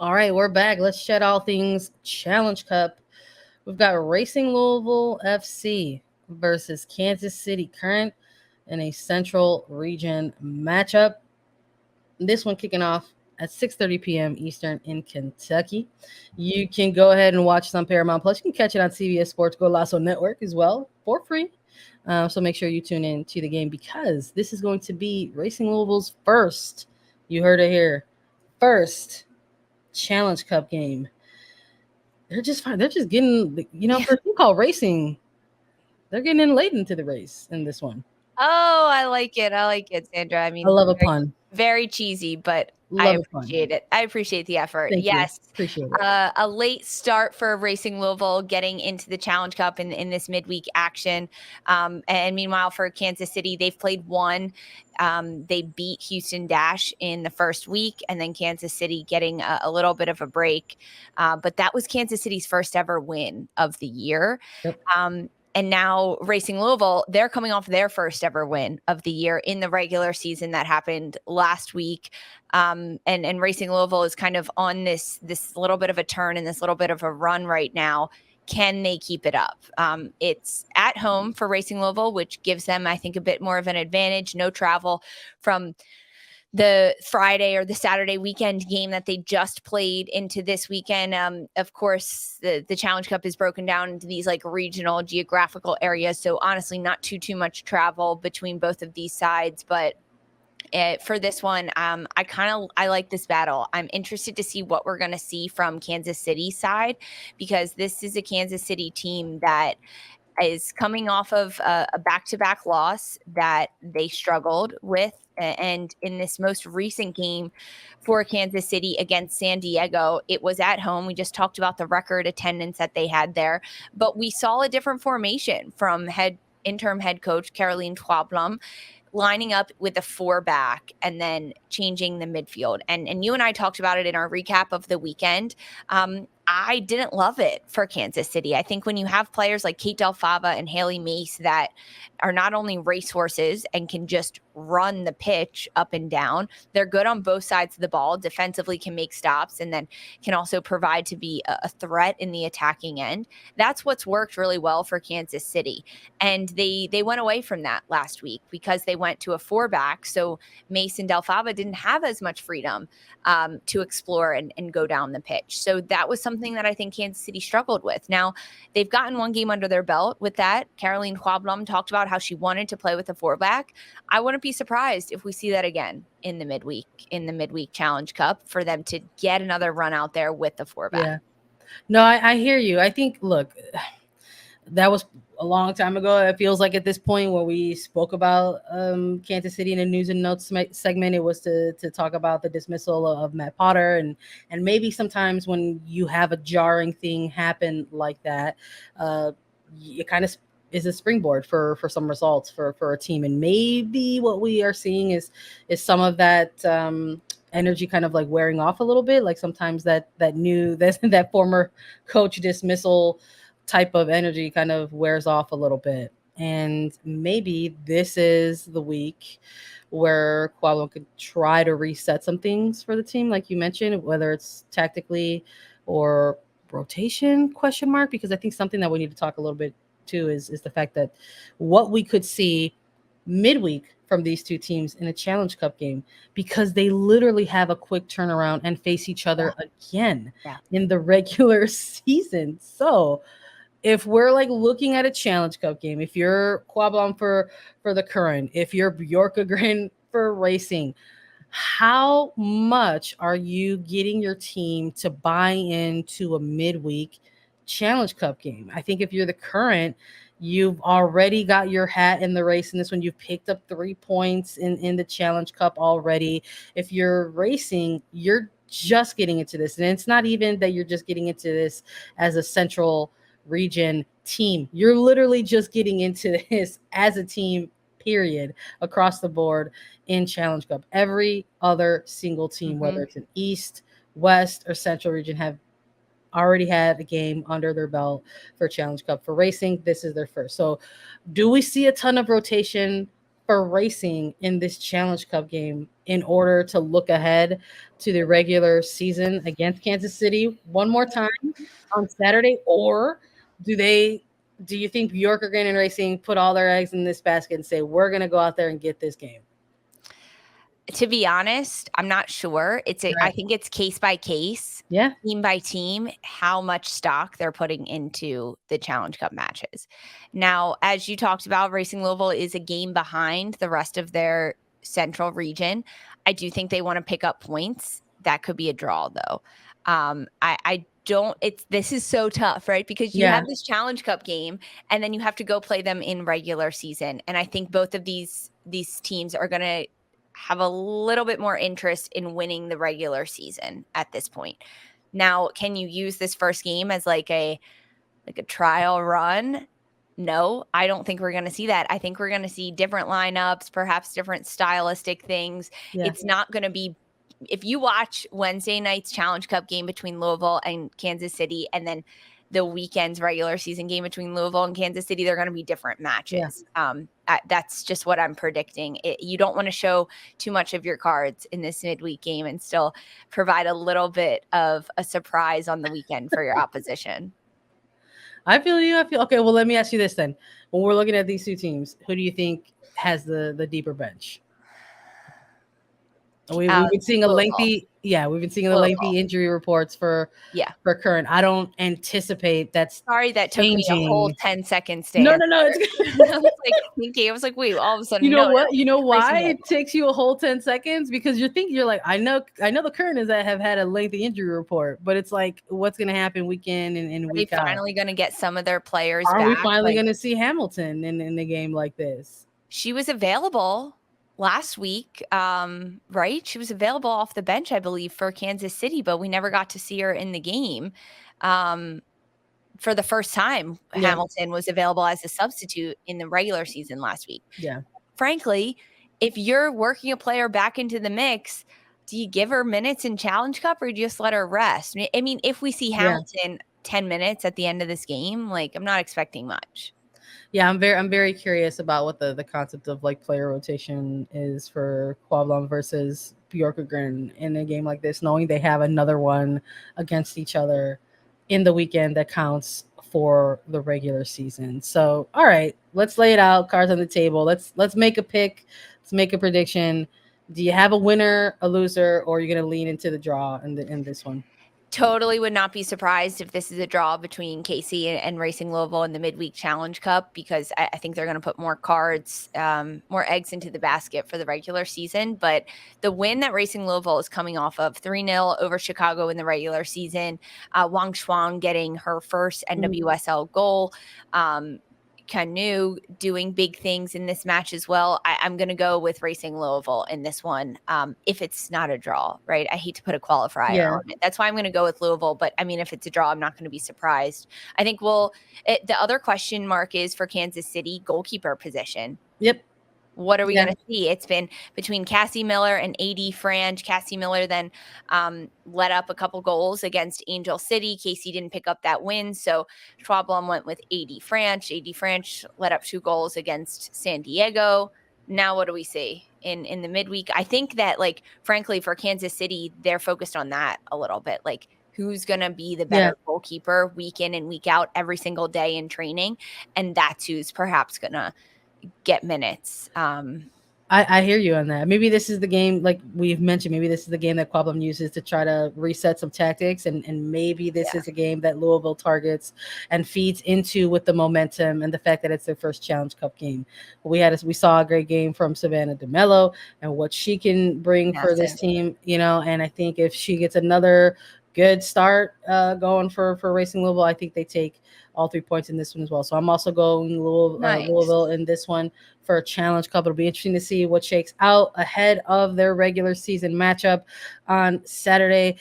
All right, we're back. Let's chat all things Challenge Cup. We've got Racing Louisville FC versus Kansas City Current in a Central Region matchup. This one kicking off at 6:30 p.m. Eastern in Kentucky. You can go ahead and watch this on Paramount Plus. You can catch it on CBS Sports Golazo Network as well for free. So make sure you tune in to the game because this is going to be Racing Louisville's first. You heard it here, first Challenge Cup game. They're just fine. They're just getting, for a team called Racing, they're getting in late into the race in this one. Oh, I like it. I like it, Sandra. I I mean, love a very, pun. very cheesy, but I Love a pun. appreciate it. I appreciate the effort. Thank you. Yes. Appreciate it. A late start for Racing Louisville getting into the Challenge Cup in this midweek action. And meanwhile, for Kansas City, they've played one. They beat Houston Dash in the first week, and then Kansas City getting a little bit of a break. But that was Kansas City's first ever win of the year. Yep. And now Racing Louisville, they're coming off their first ever win of the year in the regular season that happened last week. And Racing Louisville is kind of on this little bit of a turn and this little bit of a run right now. Can they keep it up? It's at home for Racing Louisville, which gives them, I think, a bit more of an advantage. No travel from the Friday or the Saturday weekend game that they just played into this weekend. Of course, the Challenge Cup is broken down into these like regional geographical areas. So honestly, not too much travel between both of these sides. But for this one, I like this battle. I'm interested to see what we're going to see from Kansas City side, because this is a Kansas City team that is coming off of a back-to-back loss that they struggled with. And in this most recent game for Kansas City against San Diego, it was at home. We just talked about the record attendance that they had there, but we saw a different formation from interim head coach Caroline Twablum, lining up with a 4-back and then changing the midfield. And you and I talked about it in our recap of the weekend. I didn't love it for Kansas City. I think when you have players like Kate Del Fava and Haley Mace that are not only racehorses and can just run the pitch up and down, they're good on both sides of the ball, defensively can make stops, and then can also provide to be a threat in the attacking end. That's what's worked really well for Kansas City. And they went away from that last week because they went to a 4-back. So Mace and Del Fava didn't have as much freedom to explore and go down the pitch. So that was something that I think Kansas City struggled with. Now, they've gotten one game under their belt with that. Caroline Twablum talked about how she wanted to play with a 4-back. I wouldn't be surprised if we see that again in the midweek Challenge Cup, for them to get another run out there with the 4-back. Yeah. No, I hear you. I think, look, that was a long time ago. It feels like at this point when we spoke about Kansas City in a news and notes segment, it was to talk about the dismissal of Matt Potter, and maybe sometimes when you have a jarring thing happen like that, it kind of is a springboard for some results for a team. And maybe what we are seeing is some of that energy kind of like wearing off a little bit. Like sometimes that former coach dismissal type of energy kind of wears off a little bit. And maybe this is the week where Quablon could try to reset some things for the team, like you mentioned, whether it's tactically or rotation question mark, because I think something that we need to talk a little bit too is the fact that what we could see midweek from these two teams in a Challenge Cup game, because they literally have a quick turnaround and face each other again in the regular season. So if we're like looking at a Challenge Cup game, if you're Quablon for the Current, if you're Bjorkagren for Racing, how much are you getting your team to buy into a midweek Challenge Cup game? I think if you're the Current, you've already got your hat in the race in this one. You've picked up 3 points in the Challenge Cup already. If you're Racing, you're just getting into this. And it's not even that you're just getting into this as a Central Region team. You're literally just getting into this as a team, period, across the board in Challenge Cup. Every other single team, whether it's an East, West, or Central Region, have already had a game under their belt for Challenge Cup. For Racing, this is their first. So do we see a ton of rotation for Racing in this Challenge Cup game? in order to look ahead to the regular season against Kansas City one more time on Saturday, or do they? Do you think Bjorkgren and Racing put all their eggs in this basket and say we're going to go out there and get this game? To be honest, I'm not sure. I think it's case by case, Yeah, team by team, how much stock they're putting into the Challenge Cup matches. Now, as you talked about, Racing Louisville is a game behind the rest of their central region. I do think they want to pick up points. That could be a draw, though. I don't. This is so tough, right? Because you have this Challenge Cup game, and then you have to go play them in regular season. And I think both of these teams are going to have a little bit more interest in winning the regular season at this point. Now, can you use this first game as like a trial run? No, I don't think we're going to see that. I think we're going to see different lineups, perhaps different stylistic things. Yeah. It's not going to be, if you watch Wednesday night's Challenge Cup game between Louisville and Kansas City, and then the weekend's regular season game between Louisville and Kansas City, they're going to be different matches. Yeah. That's just what I'm predicting. You don't want to show too much of your cards in this midweek game and still provide a little bit of a surprise on the weekend for your opposition. I feel you. Okay. Well, let me ask you this then. When we're looking at these two teams, who do you think has the deeper bench? We've been seeing lengthy injury reports for Curran. I don't anticipate that's sorry that took me a whole 10 seconds to No. I was like, wait, all of a sudden. You know what? You know why it takes you a whole 10 seconds? Because you're like, I know the Curran is that have had a lengthy injury report, but it's like, what's going to happen week in and week out? Are they finally going to get some of their players back? Are we finally going to see Hamilton in a game like this? She was available last week, right? She was available off the bench, I believe, for Kansas City, but we never got to see her in the game. For the first time, Hamilton was available as a substitute in the regular season last week. Yeah. Frankly, if you're working a player back into the mix, do you give her minutes in Challenge Cup or do you just let her rest? I mean, if we see Hamilton 10 minutes at the end of this game, like, I'm not expecting much. Yeah, I'm very curious about what the concept of like player rotation is for Quablon versus Bjorkgren in a game like this, knowing they have another one against each other in the weekend that counts for the regular season. So, all right, let's lay it out, cards on the table. Let's make a pick. Let's make a prediction. Do you have a winner, a loser, or are you going to lean into the draw in this one? Totally would not be surprised if this is a draw between KC and Racing Louisville in the midweek Challenge Cup, because I think they're going to put more cards, more eggs into the basket for the regular season. But the win that Racing Louisville is coming off of, 3-0 over Chicago in the regular season, Wang Shuang getting her first NWSL goal, Canu doing big things in this match as well. I'm going to go with Racing Louisville in this one. If it's not a draw, right? I hate to put a qualifier on it. That's why I'm going to go with Louisville. But I mean, if it's a draw, I'm not going to be surprised. I think the other question mark is for Kansas City goalkeeper position. Yep. What are we going to see? It's been between Cassie Miller and AD Franch. Cassie Miller then let up a couple goals against Angel City. Casey didn't pick up that win, so Schwablom went with AD Franch. AD Franch let up 2 goals against San Diego. Now what do we see in the midweek? I think that, like, frankly, for Kansas City, they're focused on that a little bit. Like, who's going to be the better goalkeeper week in and week out every single day in training? And that's who's perhaps going to get minutes. I hear you on that. Maybe this is the game, like we've mentioned, maybe this is the game that Quablon uses to try to reset some tactics, and maybe this is a game that Louisville targets and feeds into with the momentum and the fact that it's their first Challenge Cup game. We saw a great game from Savannah DeMello and what she can bring for this team, and I think if she gets another good start going for Racing Louisville, I think they take all 3 points in this one as well. So I'm also going Louisville in this one for a Challenge Cup. It'll be interesting to see what shakes out ahead of their regular season matchup on Saturday.